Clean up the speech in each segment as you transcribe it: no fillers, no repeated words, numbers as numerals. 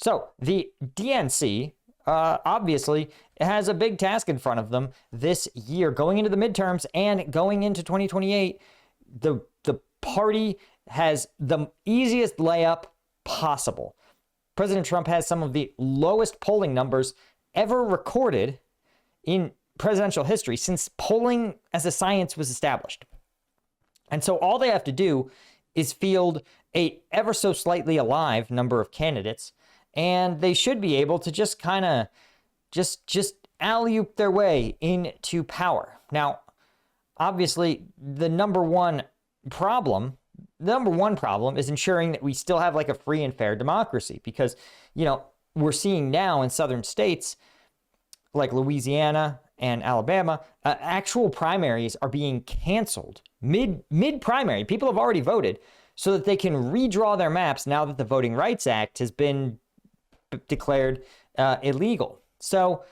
So the DNC obviously has a big task in front of them this year, going into the midterms and going into 2028. The party has the easiest layup possible. President Trump has some of the lowest polling numbers ever recorded in presidential history since polling as a science was established. And so all they have to do is field a ever so slightly alive number of candidates, and they should be able to just kind of just alley-oop their way into power. Now, obviously, the number one problem is ensuring that we still have like a free and fair democracy, because, you know, we're seeing now in southern states like Louisiana and Alabama, actual primaries are being canceled mid-primary. People have already voted so that they can redraw their maps now that the Voting Rights Act has been declared illegal. So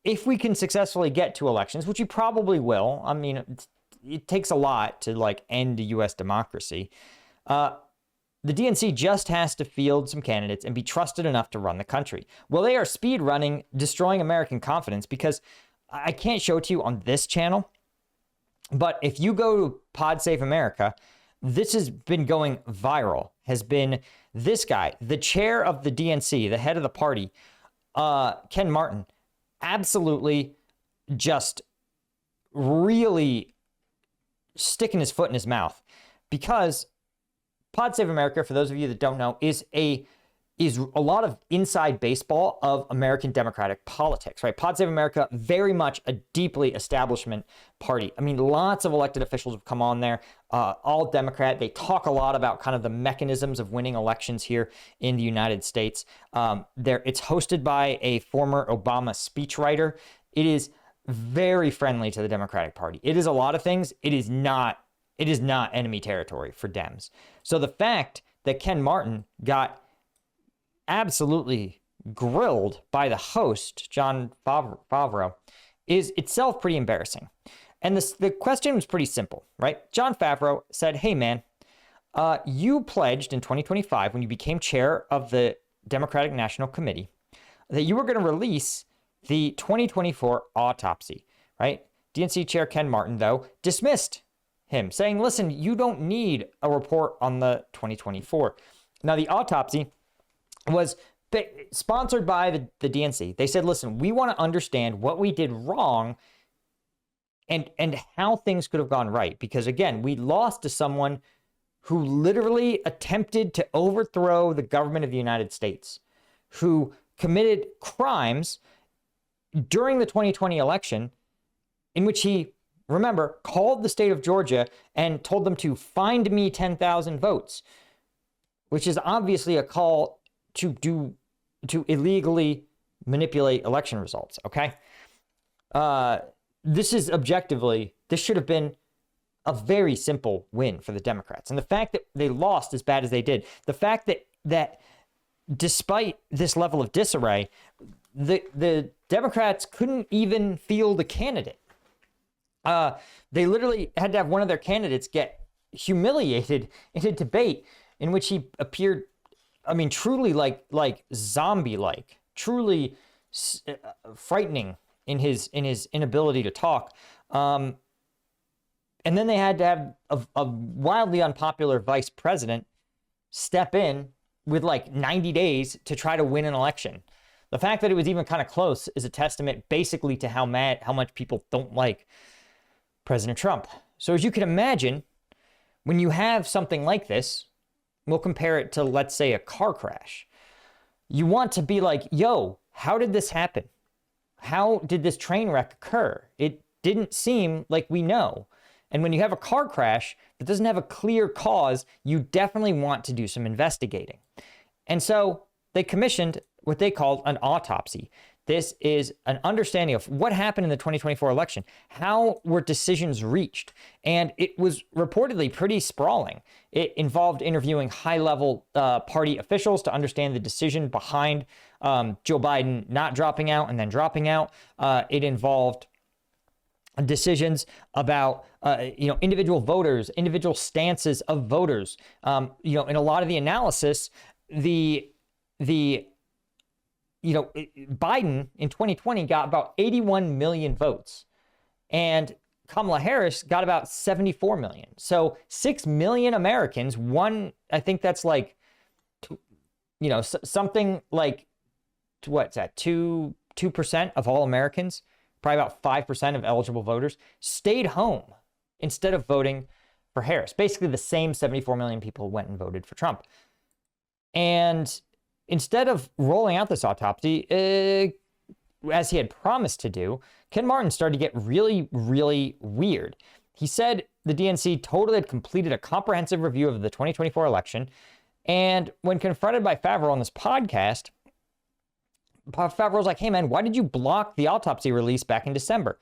if we can successfully get to elections, which we probably will, I mean, it takes a lot to like end the U.S. democracy. The DNC just has to field some candidates and be trusted enough to run the country. Well, they are speed running, destroying American confidence, because I can't show it to you on this channel, but if you go to Pod Save America, this has been going viral, has been this guy, the chair of the DNC, the head of the party, Ken Martin, absolutely just really sticking his foot in his mouth, because Pod Save America, for those of you that don't know, is a lot of inside baseball of American democratic politics, right? Pod Save America, very much a deeply establishment party. I mean, lots of elected officials have come on there, all Democrat. They talk a lot about kind of the mechanisms of winning elections here in the United States. It's hosted by a former Obama speechwriter. It is very friendly to the Democratic Party. It is a lot of things. It is not enemy territory for Dems. So the fact that Ken Martin got absolutely grilled by the host, John Favreau, is itself pretty embarrassing. And the question was pretty simple, right? John Favreau said, hey, man, you pledged in 2025, when you became chair of the Democratic National Committee, that you were going to release the 2024 autopsy, right? DNC chair Ken Martin, though, dismissed him, saying, listen, you don't need a report on the 2024. Now, the autopsy was sponsored by the DNC. They said, listen, we want to understand what we did wrong and how things could have gone right. Because, again, we lost to someone who literally attempted to overthrow the government of the United States, who committed crimes during the 2020 election, in which he, remember, called the state of Georgia and told them to find me 10,000 votes, which is obviously a call to illegally manipulate election results, okay? This should have been a very simple win for the Democrats. And the fact that they lost as bad as they did, the fact that despite this level of disarray, the Democrats couldn't even field a candidate. They literally had to have one of their candidates get humiliated in a debate in which he appeared, I mean, truly like zombie-like, truly frightening in his inability to talk. And then they had to have a wildly unpopular vice president step in with like 90 days to try to win an election. The fact that it was even kind of close is a testament basically to how much people don't like President Trump. So as you can imagine, when you have something like this, we'll compare it to, let's say, a car crash. You want to be like, yo, how did this happen? How did this train wreck occur? It didn't seem like we know. And when you have a car crash that doesn't have a clear cause, you definitely want to do some investigating. And so they commissioned what they called an autopsy. This is an understanding of what happened in the 2024 election. How were decisions reached? And it was reportedly pretty sprawling. It involved interviewing high-level party officials to understand the decision behind Joe Biden not dropping out and then dropping out. It involved decisions about individual voters, individual stances of voters. In a lot of the analysis, the the, Biden in 2020 got about 81 million votes, and Kamala Harris got about 74 million. So 6 million Americans, I think that's like, something like, what's that, 2% of all Americans, probably about 5% of eligible voters, stayed home instead of voting for Harris. Basically, the same 74 million people went and voted for Trump. And instead of rolling out this autopsy, as he had promised to do, Ken Martin started to get really, really weird. He said the DNC totally had completed a comprehensive review of the 2024 election. And when confronted by Favreau on this podcast, Favreau's like, hey, man, why did you block the autopsy release back in December?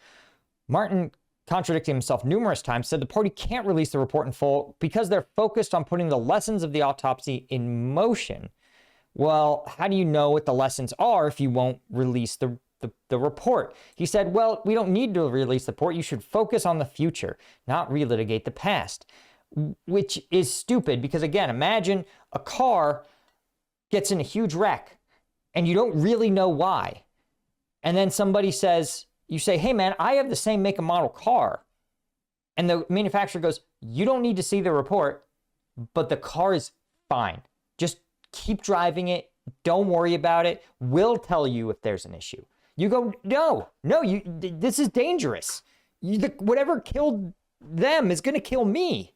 Martin, contradicting himself numerous times, said the party can't release the report in full because they're focused on putting the lessons of the autopsy in motion. Well, how do you know what the lessons are if you won't release the report? He said, well, we don't need to release the report. You should focus on the future, not relitigate the past, which is stupid because, again, imagine a car gets in a huge wreck and you don't really know why. And then somebody says, you say, hey, man, I have the same make and model car. And the manufacturer goes, you don't need to see the report, but the car is fine. Just keep driving it. Don't worry about it. We'll tell you if there's an issue. You go, no, this is dangerous. Whatever killed them is going to kill me.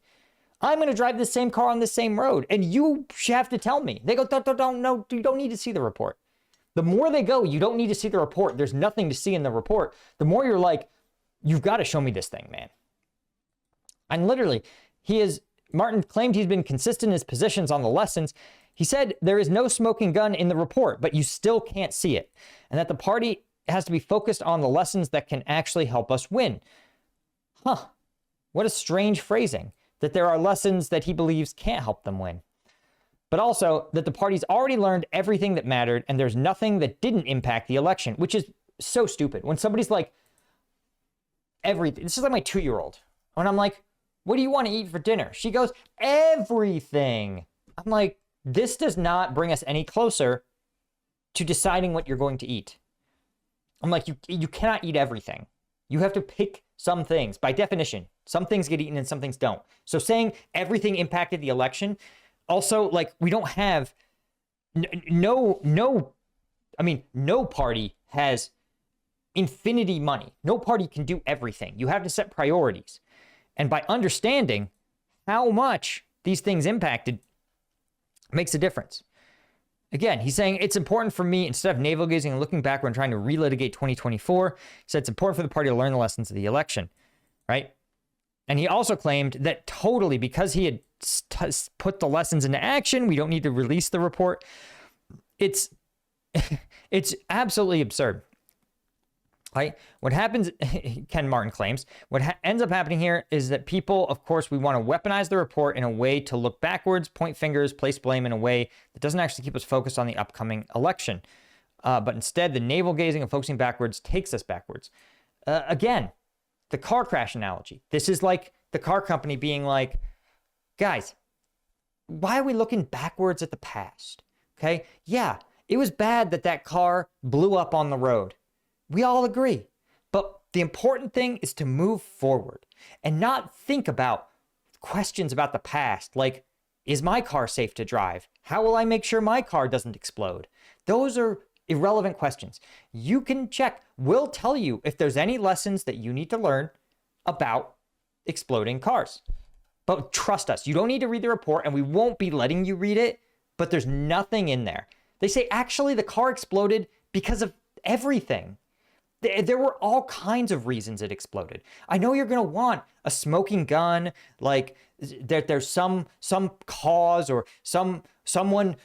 I'm going to drive the same car on the same road, and you have to tell me. They go, no, you don't need to see the report. The more they go, you don't need to see the report. There's nothing to see in the report. The more you're like, you've got to show me this thing, man. And literally, Martin claimed he's been consistent in his positions on the lessons. He said there is no smoking gun in the report, but you still can't see it. And that the party has to be focused on the lessons that can actually help us win. What a strange phrasing, that there are lessons that he believes can't help them win. But also that the party's already learned everything that mattered and there's nothing that didn't impact the election, which is so stupid. When somebody's like, everything. This is like my 2-year-old. When I'm like, what do you want to eat for dinner? She goes, everything. I'm like, this does not bring us any closer to deciding what you're going to eat. I'm like, you cannot eat everything. You have to pick some things. By definition, some things get eaten and some things don't. So saying everything impacted the election, also, like, we don't have, no party has infinity money. No party can do everything. You have to set priorities. And by understanding how much these things impacted makes a difference. Again, he's saying it's important for me, instead of navel gazing and looking backward and trying to relitigate 2024, he said it's important for the party to learn the lessons of the election, right? And he also claimed that totally, because he had put the lessons into action, we don't need to release the report. It's absolutely absurd. Right? What happens, Ken Martin claims, what ends up happening here is that people, of course, we want to weaponize the report in a way to look backwards, point fingers, place blame in a way that doesn't actually keep us focused on the upcoming election. But instead, the navel gazing and focusing backwards takes us backwards. Again, the car crash analogy. This is like the car company being like, guys, why are we looking backwards at the past? Okay? Yeah, it was bad that car blew up on the road. We all agree. But the important thing is to move forward and not think about questions about the past, like, is my car safe to drive? How will I make sure my car doesn't explode? Those are irrelevant questions. You can check. We'll tell you if there's any lessons that you need to learn about exploding cars. But trust us, you don't need to read the report, and we won't be letting you read it, but there's nothing in there. They say, actually, the car exploded because of everything. There were all kinds of reasons it exploded. I know you're going to want a smoking gun, like there's some cause or someone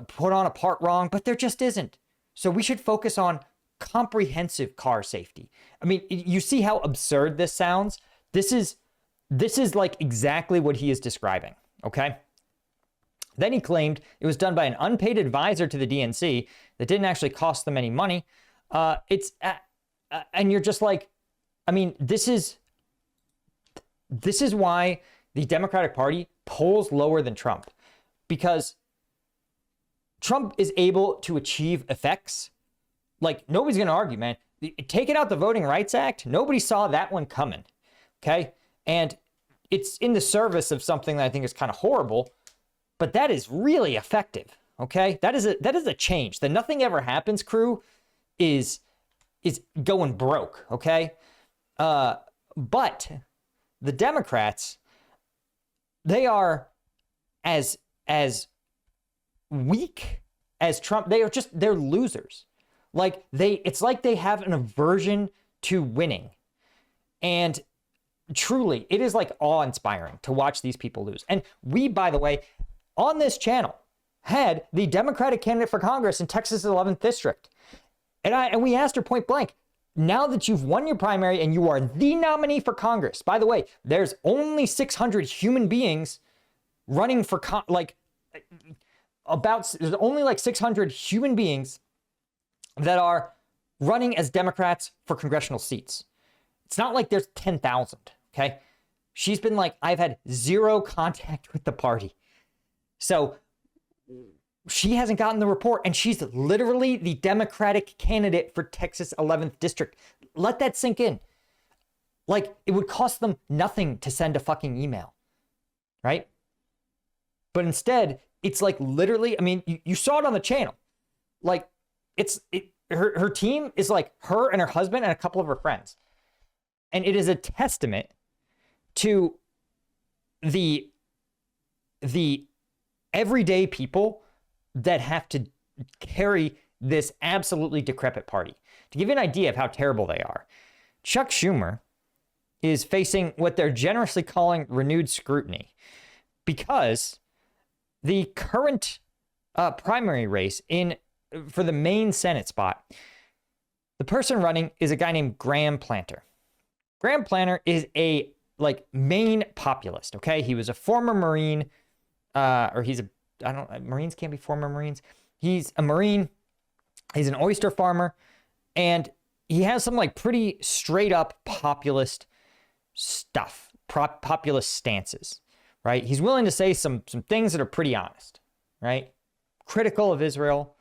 put on a part wrong, but there just isn't. So we should focus on comprehensive car safety. I mean, you see how absurd this sounds? This is like exactly what he is describing, okay? Then he claimed it was done by an unpaid advisor to the DNC that didn't actually cost them any money. And you're just like, I mean, this is why the Democratic Party polls lower than Trump, because Trump is able to achieve effects, like nobody's going to argue, man. Taking out the Voting Rights Act, nobody saw that one coming, okay? And it's in the service of something that I think is kind of horrible, but that is really effective, okay? That is a change. The nothing ever happens crew is going broke, okay? But the Democrats, they are as weak as Trump. They're losers. Like it's like they have an aversion to winning. And truly, it is like awe-inspiring to watch these people lose. And we, by the way, on this channel had the Democratic candidate for Congress in Texas' 11th district. And we asked her point blank, now that you've won your primary and you are the nominee for Congress, by the way, there's only 600 human beings running for there's only like 600 human beings that are running as Democrats for congressional seats. It's not like there's 10,000, okay? She's been like, I've had zero contact with the party. So she hasn't gotten the report, and she's literally the Democratic candidate for Texas 11th district. Let that sink in. Like, it would cost them nothing to send a fucking email, right? But instead, it's like literally, I mean, you saw it on the channel. Like, her team is like her and her husband and a couple of her friends. And it is a testament to the everyday people that have to carry this absolutely decrepit party. To give you an idea of how terrible they are, Chuck Schumer is facing what they're generously calling renewed scrutiny because the current primary race for the Maine Senate spot, the person running is a guy named Graham Planter. Graham Planter is a Maine populist, okay? He was a former Marine, Marines can't be former Marines. He's a Marine. He's an oyster farmer. And he has some pretty straight up populist stuff, populist stances, right? He's willing to say some things that are pretty honest, right? Critical of Israel,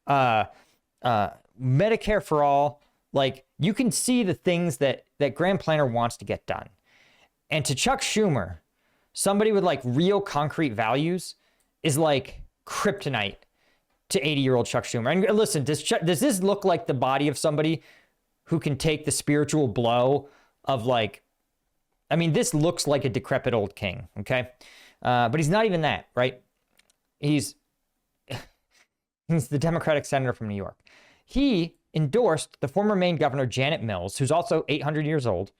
Medicare for all. Like, you can see the things that Graham Planter wants to get done. And to Chuck Schumer, somebody with real concrete values is like kryptonite to 80-year-old Chuck Schumer. And listen, does this look like the body of somebody who can take the spiritual blow of this looks like a decrepit old king, okay? But he's not even that, right? He's the Democratic senator from New York. He endorsed the former Maine governor, Janet Mills, who's also 800 years old,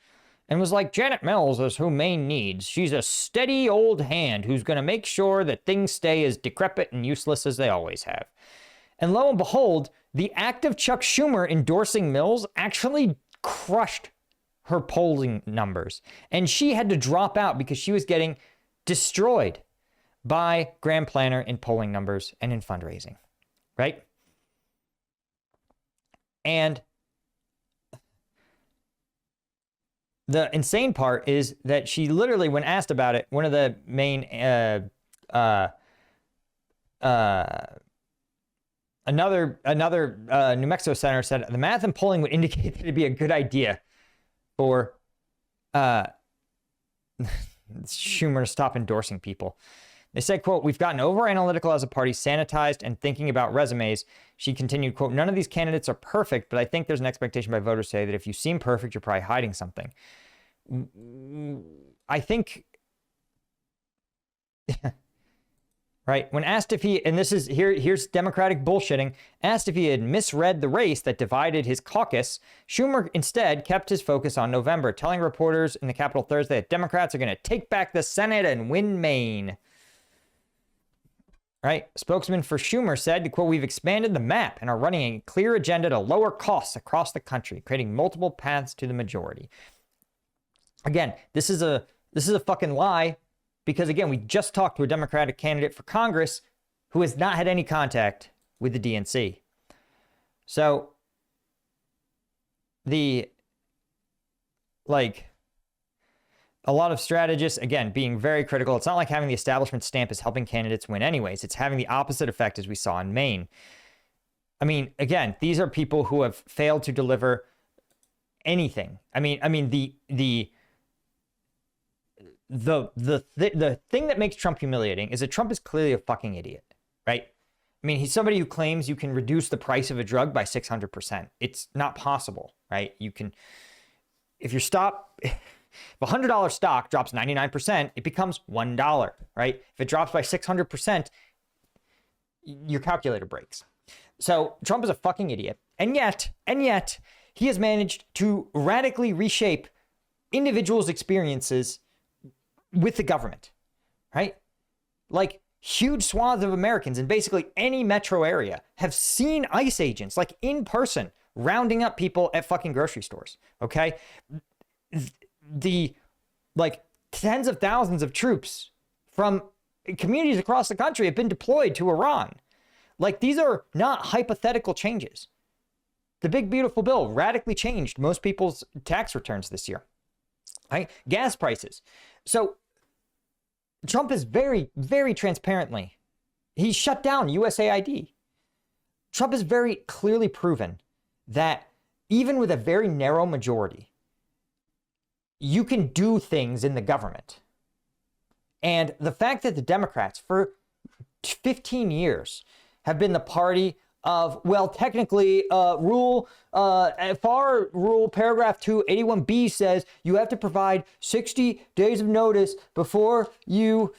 and was like, Janet Mills is who Maine needs. She's a steady old hand who's going to make sure that things stay as decrepit and useless as they always have. And lo and behold, the act of Chuck Schumer endorsing Mills actually crushed her polling numbers. And she had to drop out because she was getting destroyed by Graham Planter in polling numbers and in fundraising, right? And the insane part is that she literally, when asked about it, one of the main, another New Mexico senator said the math and polling would indicate that it'd be a good idea for Schumer to stop endorsing people. They said, quote, we've gotten over analytical as a party, sanitized and thinking about resumes. She continued, quote, none of these candidates are perfect, but I think there's an expectation by voters today that if you seem perfect, you're probably hiding something. I think, right, when asked if he, and this is, here's Democratic bullshitting, asked if he had misread the race that divided his caucus, Schumer instead kept his focus on November, telling reporters in the Capitol Thursday that Democrats are going to take back the Senate and win Maine. Right? Spokesman for Schumer said, quote, we've expanded the map and are running a clear agenda to lower costs across the country, creating multiple paths to the majority. Again, this is a fucking lie because, again, we just talked to a Democratic candidate for Congress who has not had any contact with the DNC. So a lot of strategists, again, being very critical. It's not like having the establishment stamp is helping candidates win anyways. It's having the opposite effect, as we saw in Maine. I mean, again, these are people who have failed to deliver anything. I mean, the thing that makes Trump humiliating is that Trump is clearly a fucking idiot, right? I mean, he's somebody who claims you can reduce the price of a drug by 600%. It's not possible, right? You can, if if a $100 stock drops 99%, it becomes $1, right? If it drops by 600%, your calculator breaks. So Trump is a fucking idiot. And yet, he has managed to radically reshape individuals' experiences with the government, right? Like, huge swaths of Americans in basically any metro area have seen ICE agents, like in person, rounding up people at fucking grocery stores, okay? The, like, tens of thousands of troops from communities across the country have been deployed to Iran. Like, these are not hypothetical changes. The big beautiful bill radically changed most people's tax returns this year, right? Gas prices. So Trump is very, very transparently, he shut down USAID. Trump has very clearly proven that even with a very narrow majority, you can do things in the government. And the fact that the Democrats for 15 years have been the party of, well, technically, FAR rule paragraph 281B says you have to provide 60 days of notice before you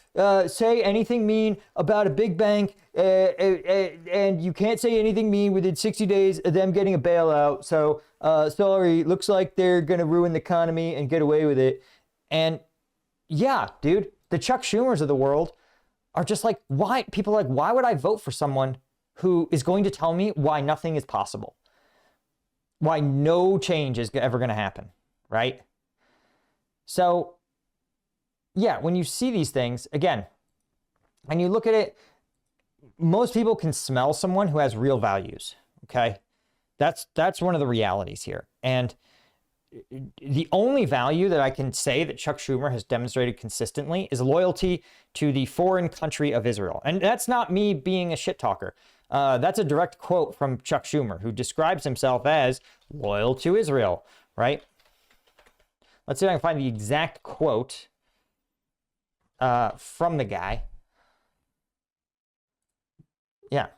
say anything mean about a big bank, and you can't say anything mean within 60 days of them getting a bailout. So, sorry, looks like they're going to ruin the economy and get away with it. And yeah, dude, the Chuck Schumers of the world are just like, why? People are like, why would I vote for someone who is going to tell me why nothing is possible, why no change is ever going to happen, right? So, yeah, when you see these things, again, and you look at it, most people can smell someone who has real values, okay? That's one of the realities here. And the only value that I can say that Chuck Schumer has demonstrated consistently is loyalty to the foreign country of Israel. And that's not me being a shit talker. That's a direct quote from Chuck Schumer, who describes himself as loyal to Israel, right? Let's see if I can find the exact quote from the guy. Yeah.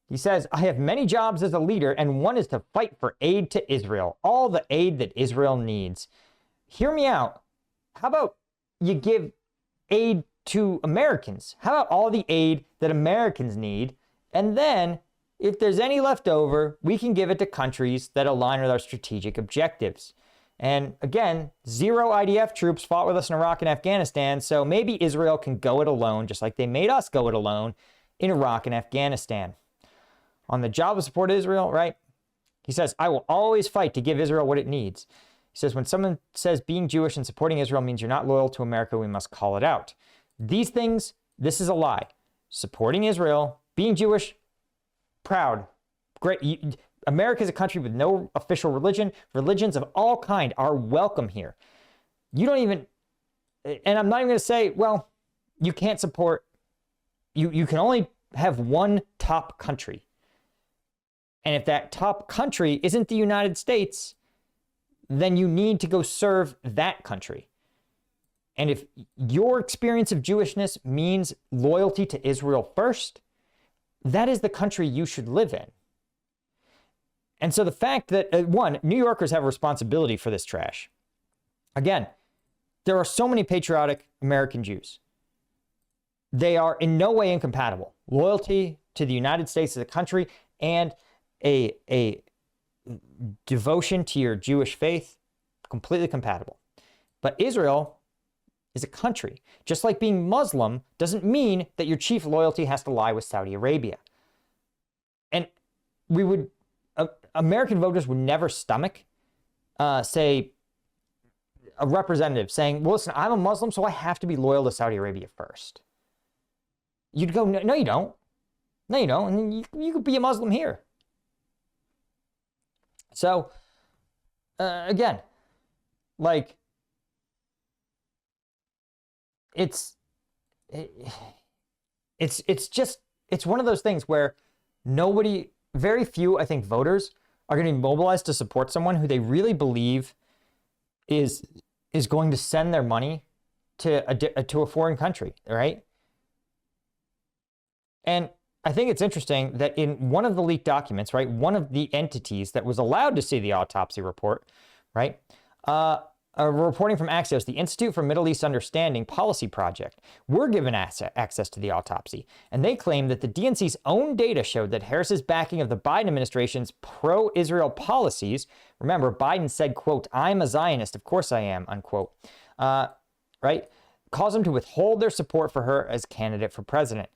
He says, I have many jobs as a leader, and one is to fight for aid to Israel, all the aid that Israel needs. Hear me out. How about you give aid to Americans? How about all the aid that Americans need? And then, if there's any left over, we can give it to countries that align with our strategic objectives. And again, 0 IDF troops fought with us in Iraq and Afghanistan, so maybe Israel can go it alone, just like they made us go it alone in Iraq and Afghanistan. On the job of support Israel, right? He says, I will always fight to give Israel what it needs. He says, when someone says being Jewish and supporting Israel means you're not loyal to America, we must call it out. These things, this is a lie. Supporting Israel, being Jewish, proud, great. America is a country with no official religion. Religions of all kind are welcome here. You don't even, and I'm not even going to say, well, you can't support, you can only have one top country. And if that top country isn't the United States, then you need to go serve that country. And if your experience of Jewishness means loyalty to Israel first, that is the country you should live in. And so the fact that, one, New Yorkers have a responsibility for this trash. Again, there are so many patriotic American Jews. They are in no way incompatible. Loyalty to the United States as a country and a devotion to your Jewish faith, completely compatible. But Israel is a country. Just like being Muslim doesn't mean that your chief loyalty has to lie with Saudi Arabia. And American voters would never stomach, say, a representative saying, well, listen, I'm a Muslim, so I have to be loyal to Saudi Arabia first. You'd go, no, you don't. No, you don't. And you could be a Muslim here. So, again, like, it's it's one of those things where very few, I think, voters are going to be mobilized to support someone who they really believe is going to send their money to a foreign country, right? And I think it's interesting that in one of the leaked documents, right, one of the entities that was allowed to see the autopsy report, right, reporting from Axios, the Institute for Middle East Understanding Policy Project, were given access to the autopsy. And they claim that the DNC's own data showed that Harris's backing of the Biden administration's pro-Israel policies, remember, Biden said, quote, "I'm a Zionist, of course I am," unquote, right, caused them to withhold their support for her as candidate for president,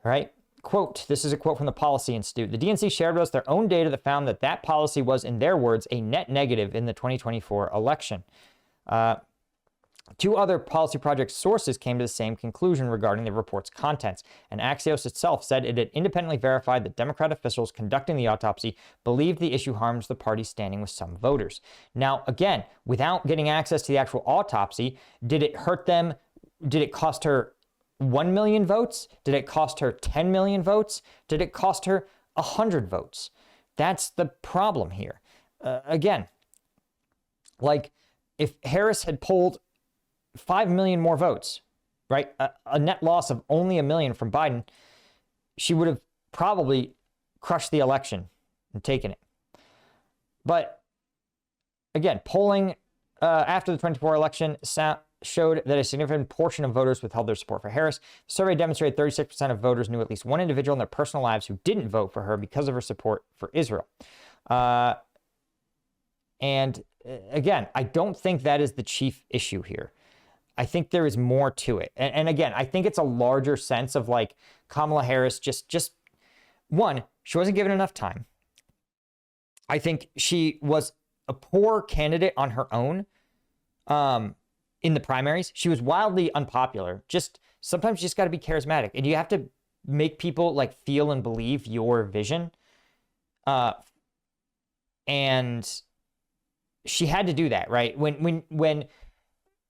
right? Quote, this is a quote from the Policy Institute. The DNC shared with us their own data that found that policy was, in their words, a net negative in the 2024 election. Two other Policy Project sources came to the same conclusion regarding the report's contents, and Axios itself said it had independently verified that Democrat officials conducting the autopsy believed the issue harms the party's standing with some voters. Now, again, without getting access to the actual autopsy, did it hurt them? Did it cost her 1 million votes? Did it cost her 10 million votes? Did it cost her 100 votes? That's the problem here. Again, like, if Harris had polled 5 million more votes, right, a net loss of only 1 million from Biden, she would have probably crushed the election and taken it. But again, polling after the 2024 election showed that a significant portion of voters withheld their support for Harris. The survey demonstrated 36% of voters knew at least one individual in their personal lives who didn't vote for her because of her support for Israel. And again, I don't think that is the chief issue here. I think there is more to it. And again, I think it's a larger sense of like Kamala Harris just one, she wasn't given enough time. I think she was a poor candidate on her own in the primaries. She was wildly unpopular. Sometimes you just got to be charismatic, and you have to make people like feel and believe your vision. And she had to do that, right? When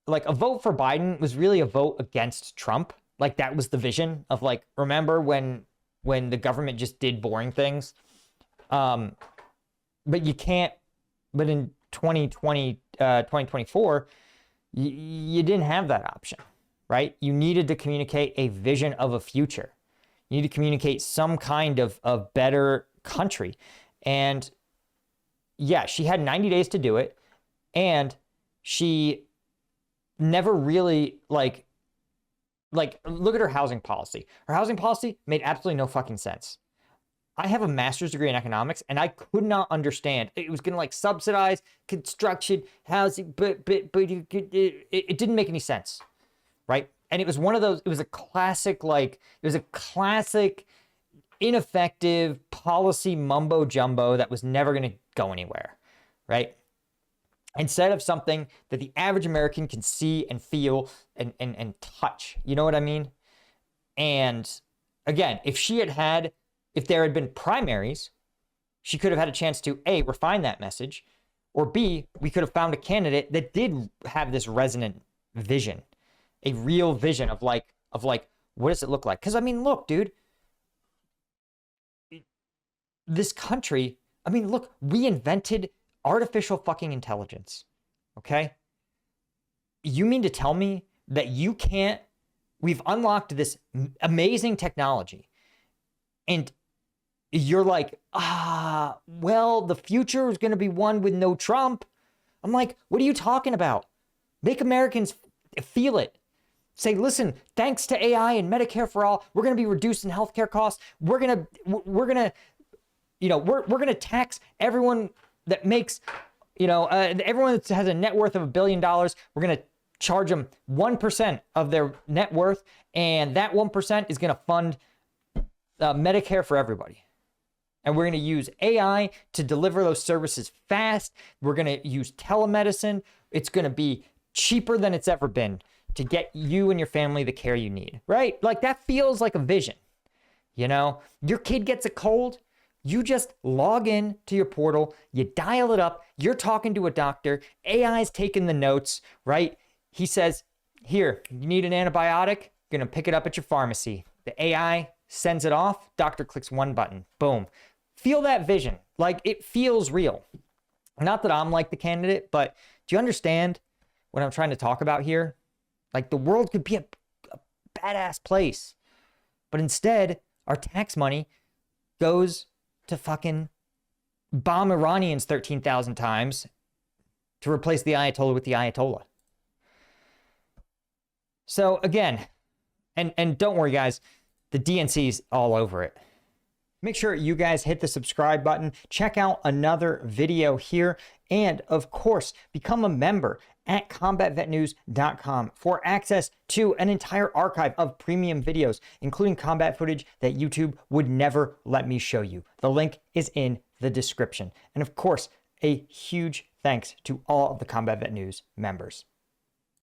like a vote for Biden was really a vote against Trump. Like that was the vision of like, remember when the government just did boring things? But you can't, but in 2024, you didn't have that option, right? You needed to communicate a vision of a future. You need to communicate some kind of better country. And yeah, she had 90 days to do it, and she never really like look at her housing policy. Her housing policy made absolutely no fucking sense. I have a master's degree in economics, and I could not understand. It was going to like subsidize construction, housing, but it didn't make any sense, right? And it was one of those. It was a classic ineffective policy mumbo jumbo that was never going to go anywhere, right? Instead of something that the average American can see and feel and touch. You know what I mean? And again, if there had been primaries, she could have had a chance to A, refine that message, or B, we could have found a candidate that did have this resonant vision, a real vision of like, what does it look like? Because I mean, look, dude, this country, I mean, look, we invented artificial fucking intelligence, okay? You mean to tell me that we've unlocked this amazing technology, and you're like, well, the future is going to be one with no Trump. I'm like, what are you talking about? Make Americans feel it. Say, listen, thanks to AI and Medicare for all, we're going to be reducing healthcare costs. We're going to tax everyone that makes, everyone that has a net worth of $1 billion. We're going to charge them 1% of their net worth. And that 1% is going to fund Medicare for everybody. And we're going to use AI to deliver those services fast. We're going to use telemedicine. It's going to be cheaper than it's ever been to get you and your family the care you need, right? Like that feels like a vision. Your kid gets a cold. You just log in to your portal, you dial it up, you're talking to a doctor, AI's taking the notes, right? He says, Here, you need an antibiotic, you're going to pick it up at your pharmacy. The AI sends it off, doctor clicks one button, boom. Feel that vision. Like, it feels real. Not that I'm like the candidate, but do you understand what I'm trying to talk about here? Like, the world could be a badass place, but instead, our tax money goes to fucking bomb Iranians 13,000 times to replace the Ayatollah with the Ayatollah. So again, and don't worry guys, the DNC's all over it. Make sure you guys hit the subscribe button, check out another video here, and of course, become a member at combatvetnews.com for access to an entire archive of premium videos, including combat footage that YouTube would never let me show you. The link is in the description. And of course, a huge thanks to all of the Combat Vet News members.